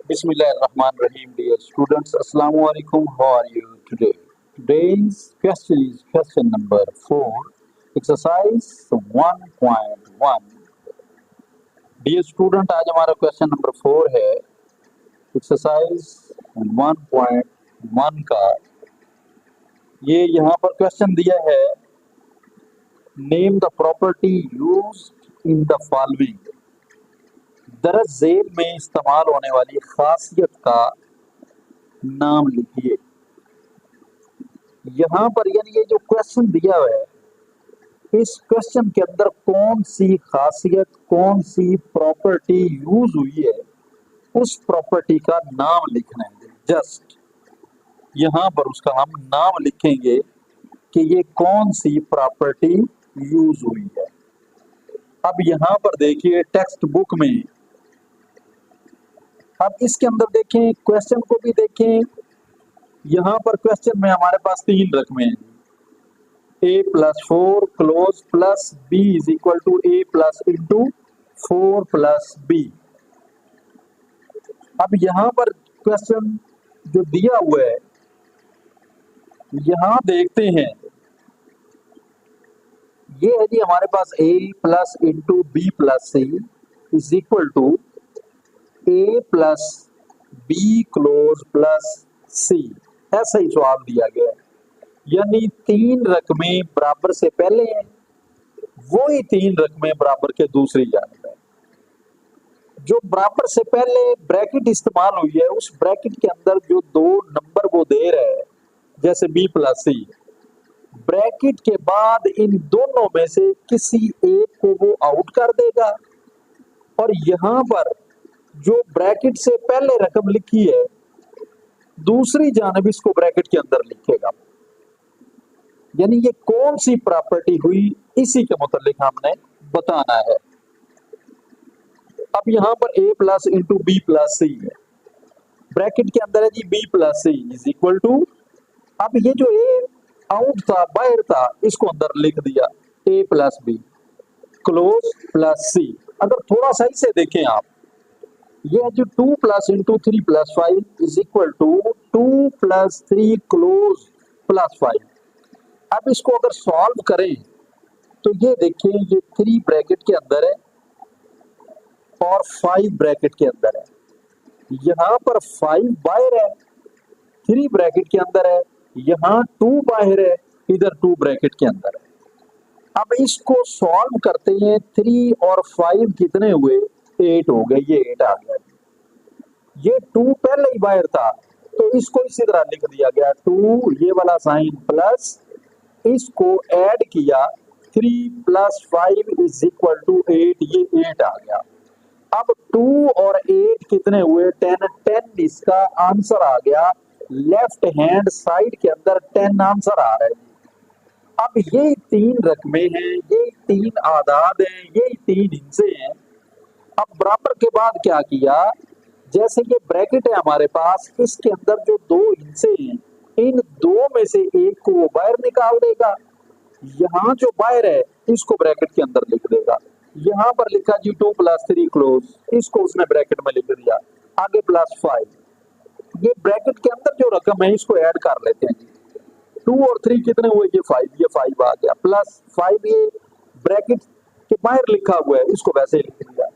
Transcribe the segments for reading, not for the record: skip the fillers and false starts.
Bismillahirrahmanirrahim, dear students. Assalamu alaikum. How are you today? Today's question is question number 4, exercise 1.1. Dear student, आज हमारा question number 4 है exercise 1.1 का। ये यहाँ पर क्वेश्चन दिया है, name the property used in the following. दरज झेल में इस्तेमाल होने वाली खासियत का नाम लिखिए। यहाँ पर यानी ये जो क्वेश्चन दिया हुआ है, इस क्वेश्चन के अंदर कौन सी खासियत, कौन सी प्रॉपर्टी यूज हुई है, उस प्रॉपर्टी का नाम लिखना है। जस्ट यहाँ पर उसका हम नाम लिखेंगे कि ये कौन सी प्रॉपर्टी यूज हुई है। अब यहाँ पर देखिए टेक्स्ट बुक में, अब इसके अंदर देखें, क्वेश्चन को भी देखें। यहाँ पर क्वेश्चन में हमारे पास 3 रकमें हैं, a+4 close plus b is equal to a plus into 4 plus b। अब यहाँ पर क्वेश्चन जो दिया हुआ है, यहाँ देखते हैं, ये है जी हमारे पास a plus into B plus C is equal to a plus B close plus C. ऐसा ही सवाल दिया गया है, यानी 3 रकमें बराबर से पहले हैं, वही 3 रकमें बराबर के दूसरी जानिब है। जो बराबर से पहले ब्रैकेट इस्तेमाल हुई है, उस ब्रैकेट के अंदर जो 2 नंबर वो दे रहा है, जैसे b प्लस सी, ब्रैकेट के बाद इन दोनों में से किसी एक को वो आउट कर देगा, और यहाँ पर जो ब्रैकेट से पहले रकम लिखी है, दूसरी जानिब इसको ब्रैकेट के अंदर लिखेगा। यानी ये कौन सी प्रॉपर्टी हुई, इसी के मुतालिक हमने बताना है। अब यहाँ पर a plus into B plus C है, ब्रैकेट के अंदर है जी b plus C is equal to, अब ये जो a आउट था, बाहर था, इसको अंदर लिख दिया a plus B close plus C. अगर थोड़ा सा इसे देखें आप, ये है जो 2 plus into 3 plus 5 is equal to 2 plus 3 close plus 5। अब इसको अगर सॉल्व करें तो ये देखिए, ये 3 ब्रैकेट के अंदर है और 5 ब्रैकेट के अंदर है। यहाँ पर 5 बाहर है, 3 ब्रैकेट के अंदर है, यहाँ 2 बाहर है, इधर 2 ब्रैकेट के अंदर है। अब इसको सॉल्व करते हैं, 3 और 5 कितने हुए, 8 हो गए, ये 8 आ गया। ये 2 पहले ही बाहर था, तो इसको इसी तरह लिख दिया गया 2, ये वाला साइन प्लस, इसको ऐड किया 3 प्लस 5 इज इक्वल टू 8, ये 8 आ गया। अब 2 और 8 कितने हुए, 10, 10 इसका आंसर आ गया। लेफ्ट हैंड साइड के अंदर 10 आंसर आ रहा है। अब ये 3 रकमें हैं, ये 3 आदाद हैं, ये 3 हिस्से हैं। अब बराबर के बाद क्या किया, जैसे ये ब्रैकेट है हमारे पास, इसके अंदर जो 2 हिस्से हैं, इन 2 में से एक को वो बाहर निकाल देगा। यहाँ जो बाहर है इसको ब्रैकेट के अंदर लिख देगा। यहाँ पर लिखा जी 2 प्लस 3 क्लोज, इसको उसने ब्रैकेट में लिख दिया, आगे प्लस 5। ये ब्रैकेट के अंदर जो रकम है इसको ऐड कर लेते हैं जी, 2 और 3 कितने हुए, ये 5, ये 5 आ गया, प्लस 5 ये ब्रैकेट के बाहर लिखा हुआ है, इसको वैसे ही लिख दिया।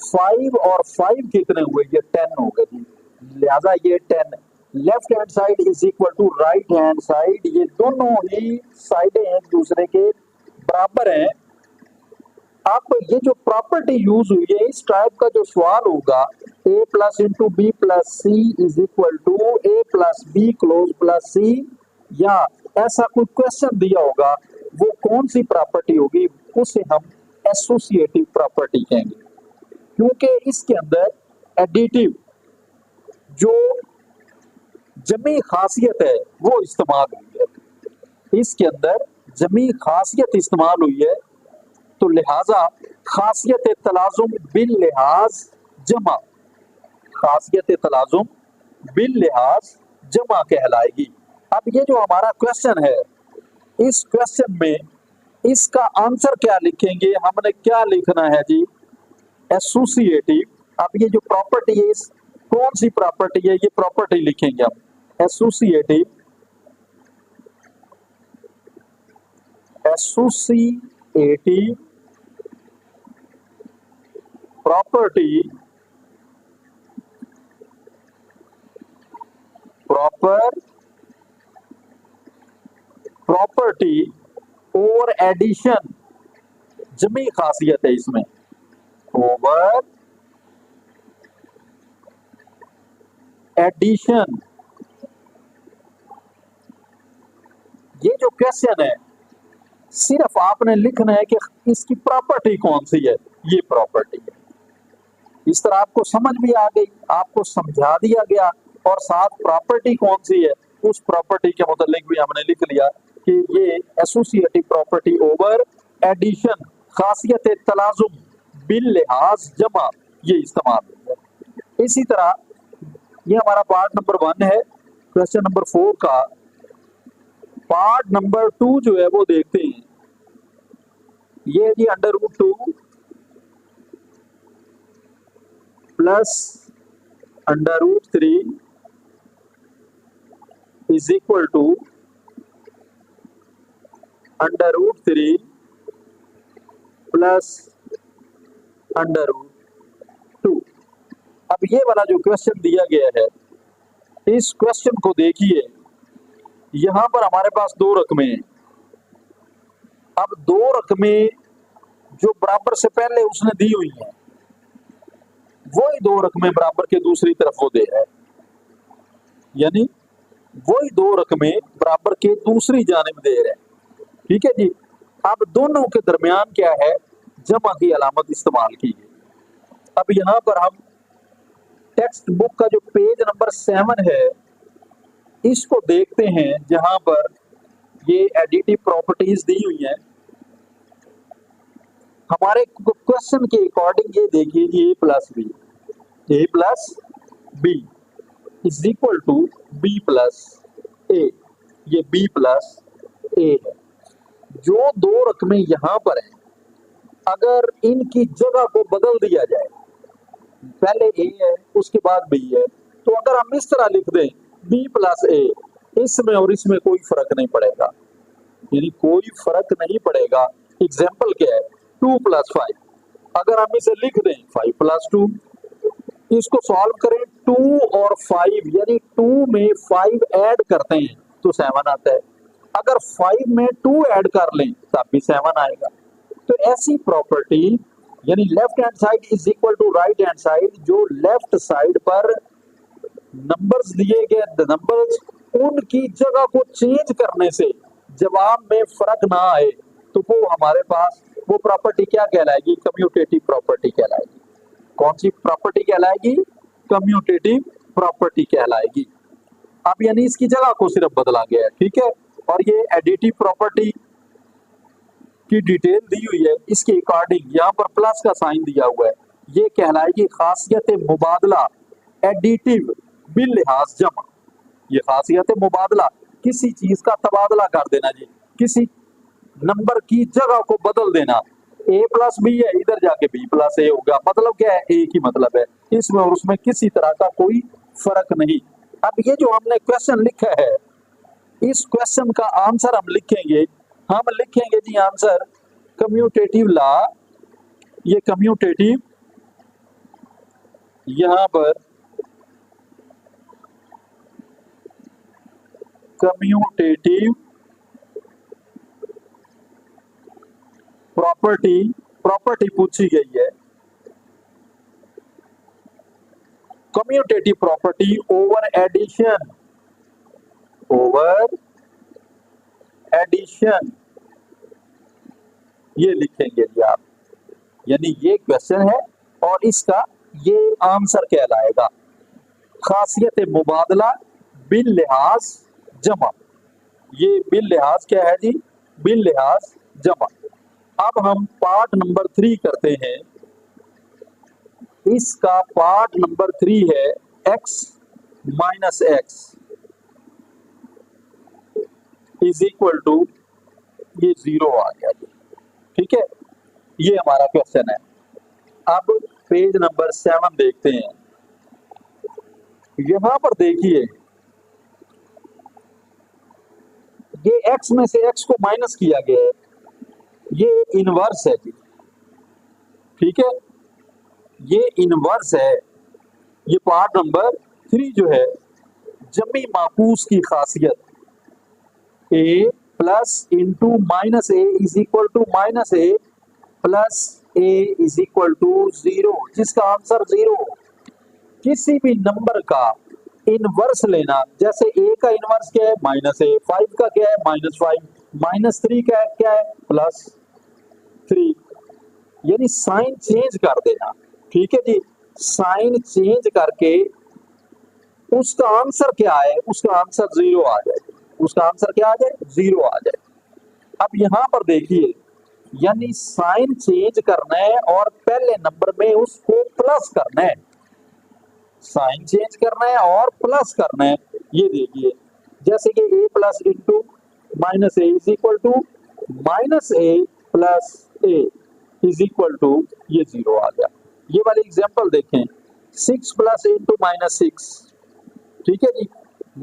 5 और 5 कितने हुए, ये 10 हो गए जी, लिहाजा ये 10। Left hand side is equal to right hand side, ये दोनों ही साइडें एक दूसरे के बराबर हैं। अब ये जो प्रॉपर्टी यूज हुई है, इस टाइप का जो सवाल होगा, a plus into B plus C is equal to a plus B close plus C, या ऐसा कोई क्वेश्चन दिया होगा, वो कौन सी प्रॉपर्टी होगी, उसे हम एसोसिएटिव प्रॉपर्टी कहेंगे, क्योंकि इसके अंदर एडिटिव जो जमी खासियत है वो इस्तेमाल हुई है। इसके अंदर जमी खासियत इस्तेमाल हुई है, तो लिहाजा खासियत तलाजुम बिल लिहाज जमा, खासियत तलाजुम बिल लिहाज जमा कहलाएगी। अब ये जो हमारा क्वेश्चन है, इस क्वेश्चन में इसका आंसर क्या लिखेंगे, हमने क्या लिखना है जी, एसोसिएटिव। अब ये जो प्रॉपर्टी है, इस कौन सी प्रॉपर्टी है, ये प्रॉपर्टी लिखेंगे हम। एसोसिएटिव प्रॉपर्टी, प्रॉपर्टी और एडिशन, जमी खासियत है इसमें, ओवर एडिशन। ये जो क्वेश्चन है सिर्फ आपने लिखना है कि इसकी प्रॉपर्टी कौन सी है, ये प्रॉपर्टी है। इस तरह आपको समझ भी आ गई, आपको समझा दिया गया, और साथ प्रॉपर्टी कौन सी है उस प्रॉपर्टी के मुतालिक भी हमने लिख लिया कि ये एसोसिएटिव प्रॉपर्टी ओवर एडिशन, खासियत तलाजुम बिल लिहाज जमा, ये इस्तेमाल है। इसी तरह ये हमारा पार्ट नंबर 1 है। क्वेश्चन नंबर 4 का पार्ट नंबर 2 जो है वो देखते हैं। ये है जी √2 plus √3 is equal to √3 plus √2। अब ये वाला जो क्वेश्चन दिया गया है, इस क्वेश्चन को देखिए, यहां पर हमारे पास 2 रकमें हैं। अब 2 रकमें जो बराबर से पहले उसने दी हुई हैं, वही 2 रकमें बराबर के दूसरी तरफ वो दे रहा है, यानी वही 2 रकमें बराबर के दूसरी जानिब दे रहे हैं। ठीक है जी। अब दोनों के दरमियान क्या है, जमा की अलामत इस्तेमाल की है। अब यहां पर हम टेक्स्ट बुक का जो पेज नंबर 7 है इसको देखते हैं, जहां पर ये एडिटिव प्रॉपर्टीज दी हुई हैं। हमारे क्वेश्चन के अकॉर्डिंग ये देखिए जी a plus B is equal to b plus A, ये b प्लस ए है। जो 2 रकमें यहां पर हैं, अगर इनकी जगह को बदल दिया जाए, पहले a है उसके बाद b है, तो अगर हम इस तरह लिख दें b प्लस ए, इसमें और इसमें कोई फर्क नहीं पड़ेगा, यानी कोई फर्क नहीं पड़ेगा। एग्जाम्पल क्या है, 2 प्लस 5, अगर हम इसे लिख दें 5 प्लस 2, इसको सॉल्व करें 2 और 5, यानी 2 में 5 ऐड करते हैं तो 7 आता है, अगर 5 में 2 ऐड कर लें तब भी 7 आएगा। तो ऐसी प्रॉपर्टी, यानी left hand side is equal to right hand side, जो लेफ्ट साइड पर नंबर्स दिए गए, नंबर्स उनकी जगह को चेंज करने से जवाब में फर्क ना आए, तो वो हमारे पास वो प्रॉपर्टी क्या कहलाएगी, कम्यूटेटिव प्रॉपर्टी कहलाएगी। कौन सी प्रॉपर्टी कहलाएगी, कम्यूटेटिव प्रॉपर्टी कहलाएगी। अब यानी इसकी जगह को सिर्फ बदला गया है, ठीक है। और ये एडिटिव प्रॉपर्टी की डिटेल दी हुई है, इसके अकॉर्डिंग यहाँ पर प्लस का साइन दिया हुआ है, ये कहलाएगी खासियत मुबादला एडिटिव बिल लिहाज जमा। ये खासियत मुबादला, किसी चीज का तबादला कर देना जी, किसी नंबर की जगह को बदल देना। a प्लस बी है, इधर जाके b प्लस ए होगा, मतलब क्या है, एक ही मतलब है, इसमें और उसमें किसी तरह का कोई फर्क नहीं। अब ये जो हमने क्वेश्चन लिखा है, इस क्वेश्चन का आंसर हम लिखेंगे, जी आंसर कम्यूटेटिव लॉ। ये कम्यूटेटिव, यहां पर कम्यूटेटिव प्रॉपर्टी पूछी गई है। कम्यूटेटिव प्रॉपर्टी ओवर एडिशन, ये लिखेंगे जी आप, यानी ये क्वेश्चन है और इसका ये आंसर कहलाएगा खासियत मुबादला बिल लिहाज जमा। ये बिल लिहाज क्या है जी, बिल लिहाज जमा। अब हम पार्ट नंबर 3 करते हैं। इसका पार्ट नंबर 3 है x minus x is equal to, ये 0 आ गया जी, ठीक है। ये हमारा क्वेश्चन है। अब पेज नंबर 7 देखते हैं। यहां पर देखिए ये x में से x को माइनस किया गया है, ये इनवर्स है जी, ठीक है, ये इनवर्स है। ये पार्ट नंबर 3 जो है, जमी माकूस की खासियत a plus into minus a is equal to minus a plus a is equal to 0, जिसका आंसर 0। किसी भी नंबर का इनवर्स लेना, जैसे a का इनवर्स क्या है माइनस ए, 5 का क्या है -5, -3 का क्या है +3, यानी साइन चेंज कर देना, ठीक है जी। साइन चेंज करके उसका आंसर क्या है, उसका आंसर 0 आ जाए, उसका आंसर क्या आ जाए 0 आ जाए। अब यहां पर देखिए, यानी साइन चेंज करना है और पहले नंबर में उसको प्लस करना है, साइन चेंज करना है और प्लस करना है। ये देखिए जैसे कि a plus into minus a is equal to minus a plus a is equal to, ये 0 आ गया। ये वाली एग्जांपल देखें, 6 प्लस इंटू -6, ठीक है जी,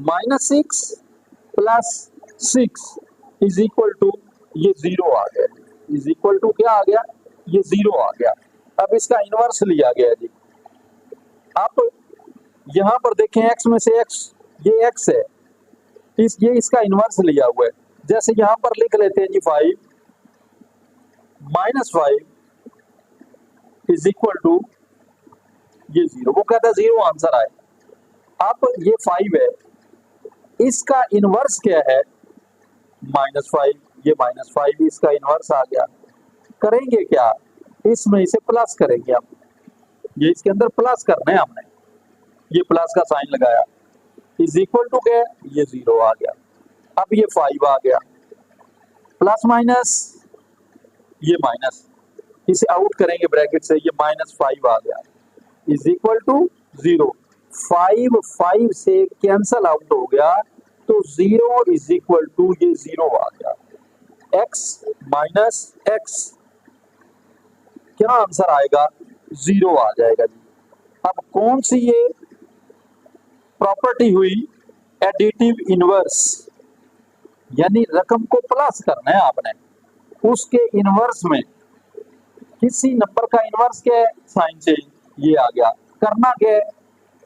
-6 प्लस 6 इज इक्वल टू, ये 0 आ गया, इज इक्वल टू क्या आ गया, ये 0 आ गया। अब इसका इनवर्स लिया गया जी। अब यहां पर देखें x में से x, ये x है, ये इसका इनवर्स लिया हुआ है। जैसे यहां पर लिख लेते हैं जी 5 -5 इज इक्वल टू, ये 0, वो कहता है 0 आंसर आए। अब ये 5 है, इसका इनवर्स क्या है -5, ये -5 इसका इनवर्स आ गया। करेंगे क्या, इसमें इसे प्लस करेंगे हम, ये इसके अंदर प्लस करना है हमने, ये प्लस का साइन लगाया, इज इक्वल टू क्या है, ये 0 आ गया। अब ये 5 आ गया, प्लस माइनस, ये माइनस, इसे आउट करेंगे ब्रैकेट से, ये -5 आ गया, इज इक्वल टू 0। 5 से कैंसल आउट हो गया, तो 0 इज इक्वल टू, ये 0 आ गया। x माइनस एक्स, क्या आंसर आएगा 0 आ जाएगा जी। अब कौन सी ये प्रॉपर्टी हुई, एडिटिव इनवर्स, यानी रकम को प्लस करना है आपने, उसके इनवर्स में किसी नंबर का इनवर्स क्या है साइन चेंज, ये आ गया। करना क्या है,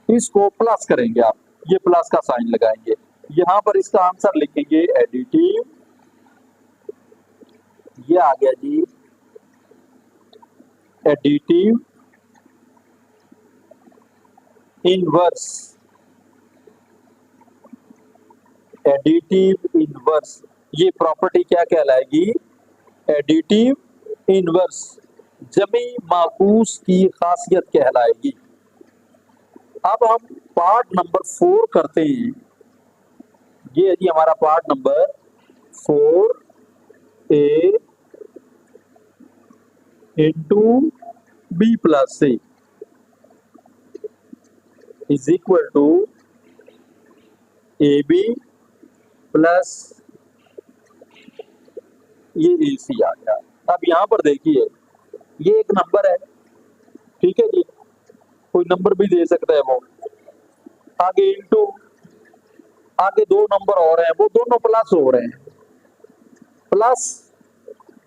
इसको प्लस करेंगे आप, ये प्लस का साइन लगाएंगे, यहां पर इसका आंसर लिखेंगे एडिटिव, ये आ गया जी एडिटिव इनवर्स, एडिटिव इनवर्स, ये प्रॉपर्टी क्या कहलाएगी, एडिटिव इनवर्स, जमी माकूस की खासियत कहलाएगी। अब हम पार्ट नंबर 4 करते हैं, ये है जी हमारा part number 4, a into B plus C is equal to A B plus ये ए सी आ गया। अब यहां पर देखिए ये एक नंबर है, ठीक है जी, कोई नंबर भी दे सकता है वो, आगे इंटू, आगे 2 नंबर और हैं, वो दोनों प्लस हो रहे हैं, प्लस,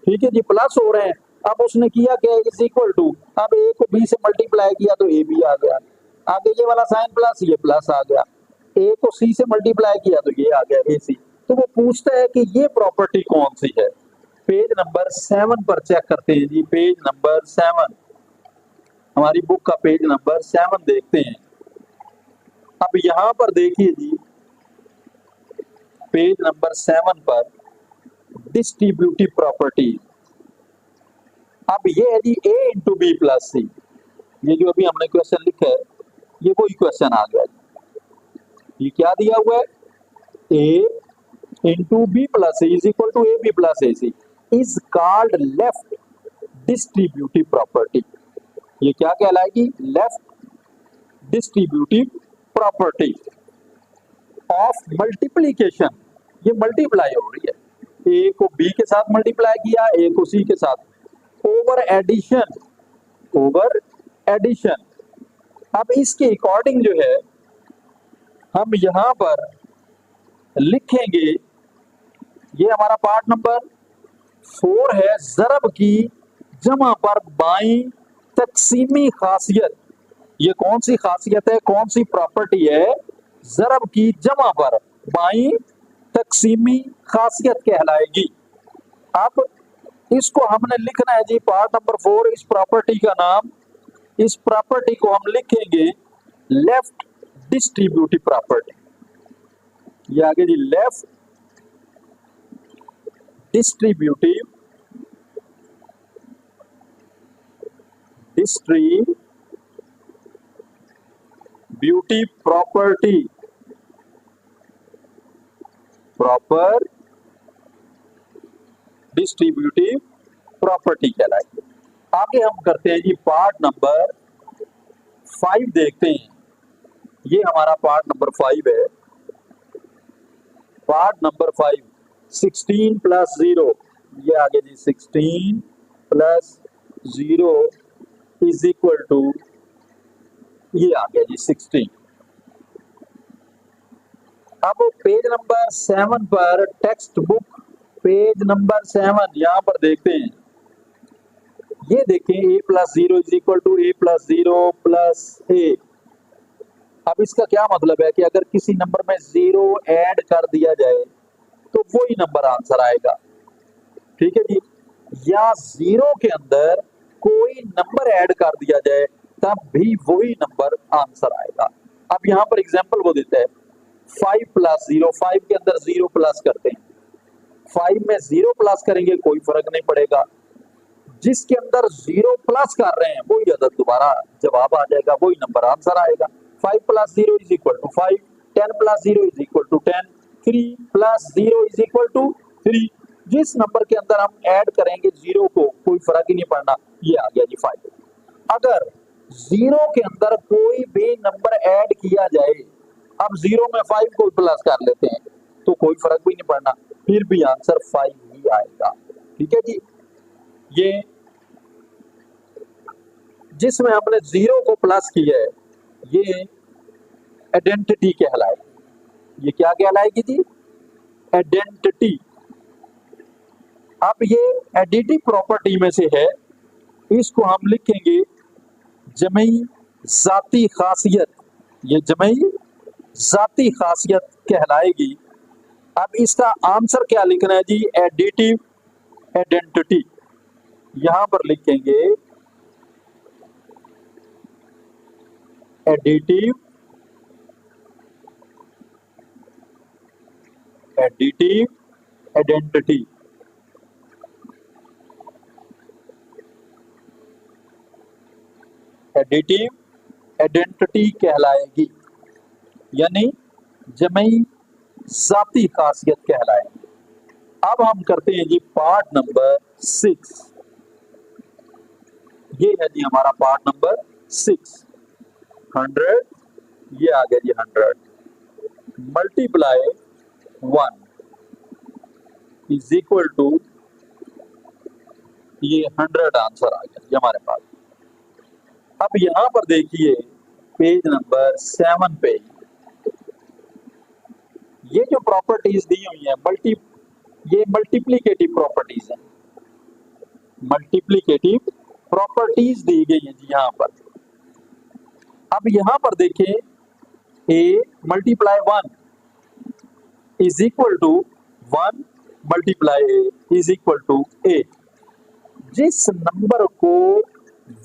ठीक है जी, प्लस हो रहे हैं। अब उसने किया क्या, इज इक्वल टू, अब ए को बी से मल्टीप्लाई किया तो ए बी आ गया, आगे ये वाला साइन प्लस, ये प्लस आ गया, ए को सी से मल्टीप्लाई किया तो ये आ गया ए सी। तो वो पूछता है कि ये प्रॉपर्टी कौन सी है। पेज नंबर 7 पर चेक करते हैं जी, पेज नंबर 7, हमारी बुक का पेज नंबर 7 देखते हैं। अब यहां पर देखिए जी, पेज नंबर 7 पर डिस्ट्रीब्यूटिव प्रॉपर्टी, अब ये है जी a इंटू बी प्लस सी, ये जो अभी हमने क्वेश्चन लिखा है ये वही क्वेश्चन आ गया। ये क्या दिया हुआ है, a into B plus C is equal to A B plus A C is called left distributive property. ये क्या कहलाएगी, left distributive property of multiplication, ये मल्टीप्लाई हो रही है, ए को बी के साथ मल्टीप्लाई किया, ए को सी के साथ, ओवर एडिशन, ओवर एडिशन। अब इसके अकॉर्डिंग जो है हम यहां पर लिखेंगे, ये हमारा पार्ट नंबर 4 है, ज़रब की जमा पर बाईं तकसीमी खासियत। ये कौन सी खासियत है, कौन सी प्रॉपर्टी है? ज़रब की जमा पर बाईं तकसीमी खासियत कहलाएगी। अब इसको हमने लिखना है जी, पार्ट नंबर 4, इस प्रॉपर्टी का नाम, इस प्रॉपर्टी को हम लिखेंगे लेफ्ट डिस्ट्रीब्यूटिव प्रॉपर्टी। ये आगे जी, left distributive property, proper distributive property कहलाएगी। आगे हम करते हैं जी पार्ट नंबर 5 देखते हैं। ये हमारा पार्ट नंबर 5 है। पार्ट नंबर 5, 16 प्लस 0, ये आगे जी 16 प्लस 0 इज इक्वल टू, ये आ गया जी 16। अब पेज नंबर 7 पर, टेक्स्ट बुक पेज नंबर 7, यहां पर देखते हैं। ये देखें, a plus 0 is equal to a plus 0 plus a। अब इसका क्या मतलब है कि अगर किसी नंबर में 0 ऐड कर दिया जाए तो वही नंबर आंसर आएगा। ठीक है जी, या 0 के अंदर कोई नंबर ऐड कर दिया जाए तब भी वही नंबर आंसर आएगा। अब यहाँ पर एग्जांपल वो देता है 5 प्लस 0, 5 के अंदर 0 प्लस करते हैं, 5 में 0 प्लस करेंगे कोई फर्क नहीं पड़ेगा, जिसके अंदर 0 प्लस कर रहे हैं वही अदद दोबारा जवाब आ जाएगा, वही नंबर आंसर आएगा। 5 plus 0 is equal to 5, 10 plus 0 is equal to 10, 3 plus 0 is equal to 3। जिस नंबर के अंदर हम ऐड करेंगे 0 को कोई फर्क ही नहीं पड़ना, ये आ गया जी 5। अगर 0 के अंदर कोई भी नंबर ऐड किया जाए, अब 0 में 5 को प्लस कर लेते हैं तो कोई फर्क भी नहीं पड़ना, फिर भी आंसर 5 ही आएगा। ठीक है जी, ये जिसमें हमने 0 को प्लस किया है ये आइडेंटिटी कहलाएगी। ये क्या कहलाएगी जी? आइडेंटिटी। अब ये एडिटिव प्रॉपर्टी में से है, इसको हम लिखेंगे जमई जाती खासियत। ये जमई जाती खासियत कहलाएगी। अब इसका आंसर क्या लिखना है जी? Additive identity. यहां पर लिखेंगे एडिटिव आइडेंटिटी। एडिटिव आइडेंटिटी कहलाएगी, यानी जमई जाती खासियत कहलाएगी। अब हम करते हैं जी पार्ट नंबर 6। ये है जी हमारा पार्ट नंबर 6। 100, ये आ गया जी 100 मल्टीप्लाई 1 इज इक्वल टू, ये 100 आंसर आ गया ये हमारे पास। अब यहां पर देखिए पेज नंबर 7 पे ये जो प्रॉपर्टीज दी हुई है, ये मल्टीप्लिकेटिव प्रॉपर्टीज हैं। मल्टीप्लिकेटिव प्रॉपर्टीज दी गई हैं जी यहां पर। अब यहां पर देखें, a multiply 1 is equal to 1 multiply a is equal to a। जिस नंबर को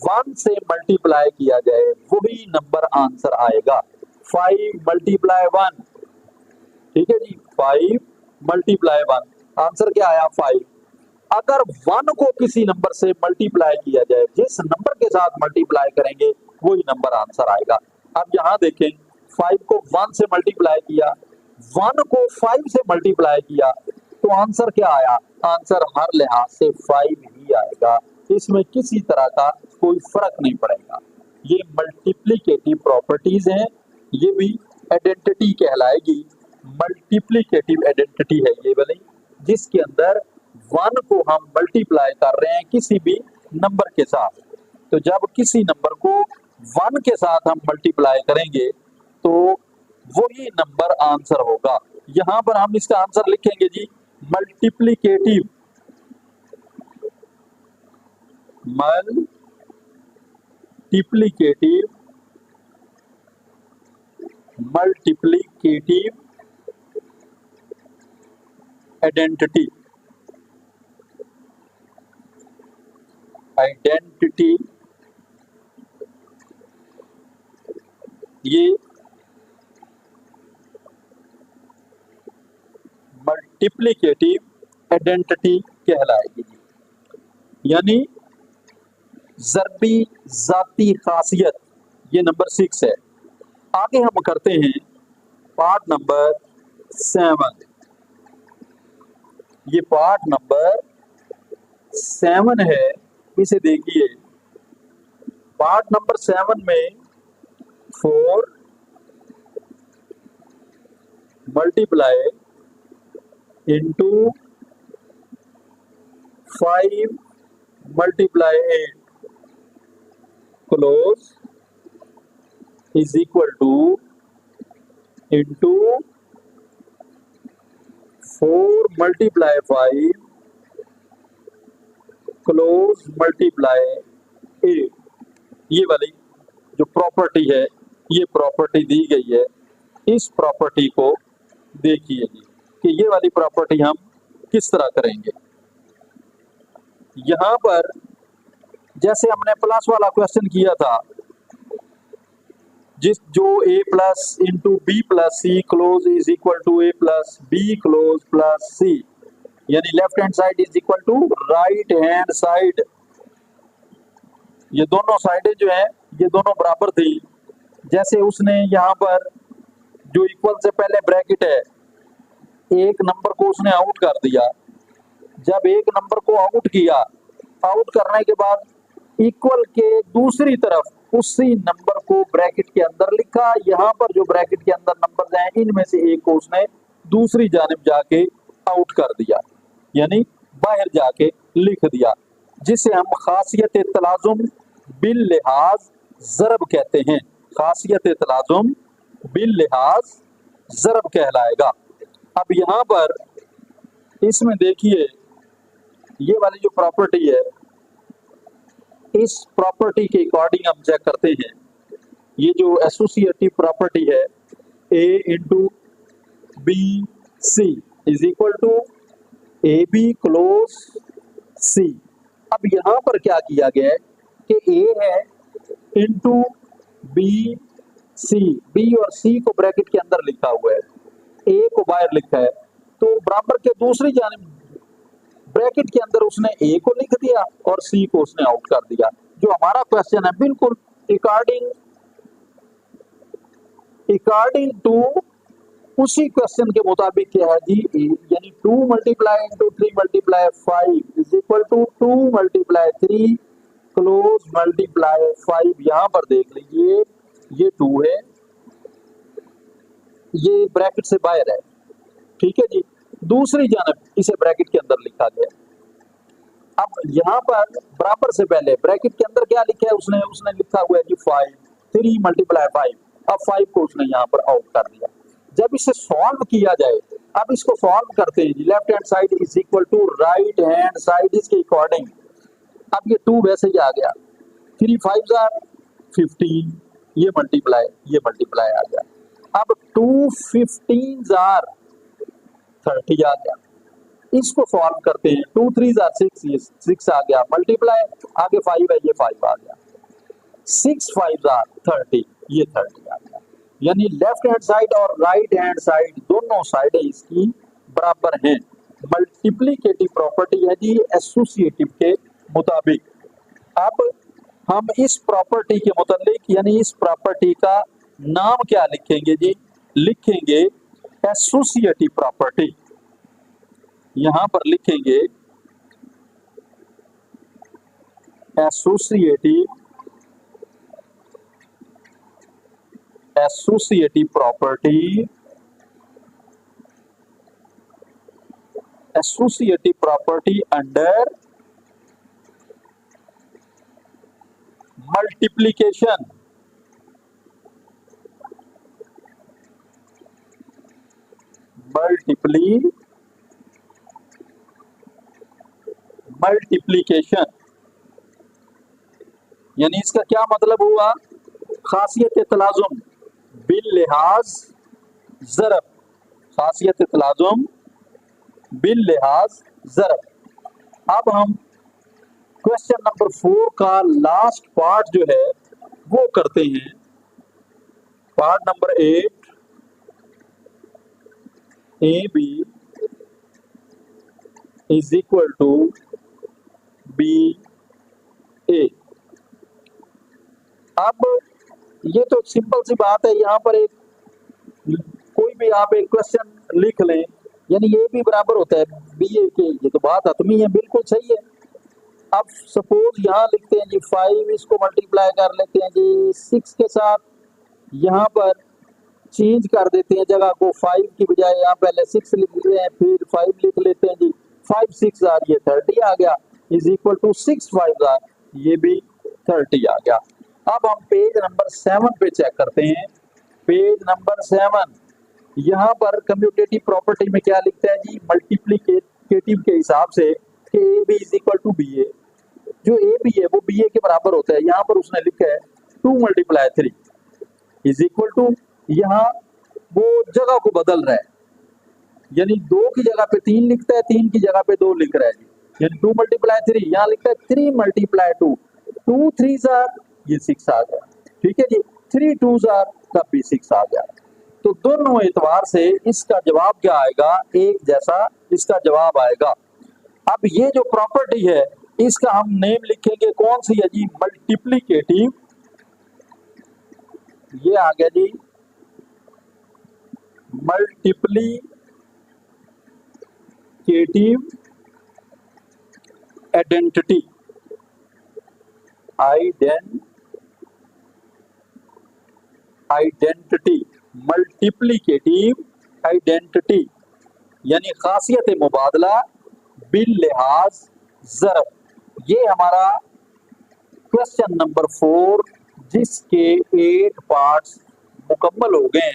1 से मल्टीप्लाई किया जाए वही नंबर आंसर आएगा। 5 मल्टीप्लाई 1, ठीक है जी, 5 मल्टीप्लाई 1, आंसर क्या आया? 5। अगर 1 को किसी नंबर से मल्टीप्लाई किया जाए, जिस नंबर के साथ मल्टीप्लाई करेंगे वही नंबर आंसर आएगा। अब यहां देखें, 5 को 1 से मल्टीप्लाई किया, 1 को 5 से मल्टीप्लाई किया, तो आंसर क्या आया? आंसर हर लिहाज से 5 ही आएगा, इसमें किसी तरह का कोई फर्क नहीं पड़ेगा। ये मल्टीप्लिकेटिव प्रॉपर्टीज हैं, ये भी आइडेंटिटी कहलाएगी। मल्टीप्लिकेटिव आइडेंटिटी है ये वाली, जिसके अंदर 1 को हम मल्टीप्लाई कर रहे हैं किसी भी नंबर के साथ। तो जब किसी नंबर को 1 के साथ हम मल्टीप्लाई करेंगे तो वही नंबर आंसर होगा। यहां पर हम इसका आंसर लिखेंगे जी multiplicative, multiplicative, multiplicative identity, identity ये मल्टीप्लिकेटिव आइडेंटिटी कहलाएगी। यानी ज़रबी जाती खासियत, ये नंबर 6 है। आगे हम करते हैं पार्ट नंबर 7। ये पार्ट नंबर 7 है, इसे देखिए। पार्ट नंबर 7 में 4 multiply into 5 multiply 8 close is equal two into 4 multiply 5 close multiply 8। ये वाली जो प्रॉपर्टी है, ये प्रॉपर्टी दी गई है। इस प्रॉपर्टी को देखिए जी कि ये वाली प्रॉपर्टी हम किस तरह करेंगे। यहां पर जैसे हमने प्लस वाला क्वेश्चन किया था, जो a plus into B plus C close is equal to a plus B close plus C, यानी left hand side is equal to right hand side. ये दोनों साइडें जो है ये दोनों बराबर थी। जैसे उसने यहाँ पर जो इक्वल से पहले ब्रैकेट है, एक नंबर को उसने आउट कर दिया। जब एक नंबर को आउट किया, आउट करने के बाद इक्वल के दूसरी तरफ उसी नंबर को ब्रैकेट के अंदर लिखा। यहाँ पर जो ब्रैकेट के अंदर नंबर हैं, इनमें से एक को उसने दूसरी जानिब जाके आउट कर दिया, यानी बाहर जाके लिख दिया, जिसे हम खासियत तलाजुम बिल लिहाज ज़रब कहते हैं। खासियत तलाजुम बिल लिहाज ज़रब कहलाएगा। अब यहाँ पर इसमें देखिए, ये वाली जो प्रॉपर्टी है, इस प्रॉपर्टी के अकॉर्डिंग हम चेक करते हैं। ये जो एसोसिएटिव प्रॉपर्टी है, a into B C is equal to A B close C. अब यहाँ पर क्या किया गया है कि a है इंटू बी सी, बी और सी को ब्रैकेट के अंदर लिखा हुआ है, a को बाहर लिखा है, तो बराबर के दूसरी जानिब ब्रैकेट के अंदर उसने a को लिख दिया और c को उसने आउट कर दिया। जो हमारा क्वेश्चन है बिल्कुल अकॉर्डिंग टू उसी क्वेश्चन के मुताबिक क्या है जी, यानी 2 multiply into 3 multiply 5 is equal to 2 multiply 3 close multiply 5। यहाँ पर देख लीजिए, ये 2 है, ये ब्रैकेट से बाहर है, ठीक है जी। दूसरी जानब इसे ब्रैकेट के अंदर लिखा गया। अब यहाँ पर बराबर से पहले ब्रैकेट के अंदर क्या लिखा है उसने लिखा हुआ है जी 5, 3 मल्टीप्लाई 5। अब 5 को उसने यहाँ पर आउट कर दिया। जब इसे सॉल्व किया जाए, अब इसको सॉल्व करते हैं जी, left hand side is equal to right hand side इसके अकॉर्डिंग। अब ये 2 वैसे ही आ गया, 3 5 जार 15, ये मल्टीप्लाई आ गया। अब 2 15 जार 30 आ गया। इसको सॉल्व करते हैं, 2 3 जार 6, ये 6 आ गया, मल्टीप्लाई आगे 5 है, ये 5 आ गया, 6 5 जार 30, ये 30 आ गया। यानी लेफ्ट हैंड साइड और राइट हैंड साइड दोनों साइडें इसकी बराबर हैं। मल्टीप्लिकेटिव प्रॉपर्टी है जी एसोसिएटिव के मुताबिक। अब हम इस प्रॉपर्टी के मुताबिक, यानी इस प्रॉपर्टी का नाम क्या लिखेंगे जी, लिखेंगे एसोसिएटिव प्रॉपर्टी। यहां पर लिखेंगे associative property, associative property under multiplication. Multiplication, यानी इसका क्या मतलब हुआ, खासियत तलाजुम बिल लिहाज ज़रब, खासियत तलाजुम बिल लिहाज ज़रब। अब हम क्वेश्चन नंबर 4 का लास्ट पार्ट जो है वो करते हैं, part number 8, A B is equal to B A. अब ये तो सिंपल सी बात है, यहाँ पर एक कोई भी आप एक क्वेश्चन लिख लें, यानी ये भी बराबर होता है बी ए के, ये तो बात हतमी है, बिल्कुल सही है। अब सपोज यहाँ लिखते हैं जी 5, इसको मल्टीप्लाई कर लेते हैं जी 6 के साथ, यहाँ पर चेंज कर देते हैं जगह को, 5 की बजाय यहाँ पहले 6 लिख रहे हैं, फिर 5 लिख लेते हैं जी, 5 6 आर, ये 30 आ गया, इज इक्वल टू 6 5 आर, ये भी 30 आ गया। अब हम पेज नंबर 7 पे चेक करते हैं, पेज नंबर 7, यहाँ पर कम्यूटेटिव प्रॉपर्टी में क्या लिखता है जी, मल्टीप्लीकेटिव के हिसाब से कि A B is equal to B A, जो ए बी है वो बी ए के बराबर होता है, यहाँ पर उसने लिखा है 2 × 3 इज इक्वल टू, यहाँ वो जगह को बदल रहा है, यानी 2 की जगह पे 3 लिखता है, 3 की जगह पे 2 लिख रहा है, यानी 2 × 3, यहाँ लिखता है 3 × 2, 2 3 आर, ये 6 आ गया, ठीक है जी, 3 2 आर, तब भी 6 आ गया। तो दोनों एतबार से इसका जवाब क्या आएगा, एक जैसा इसका जवाब आएगा। अब ये जो प्रॉपर्टी है इसका हम नेम लिखेंगे, कौन सी है जी, मल्टीप्लीकेटिव, ये आ गया जी multiplicative identity, identity, multiplicative identity, यानी खासियत मुबादला बिल लिहाज ज़रब। ये हमारा क्वेश्चन नंबर 4 जिसके 8 पार्ट्स मुकम्मल हो गए।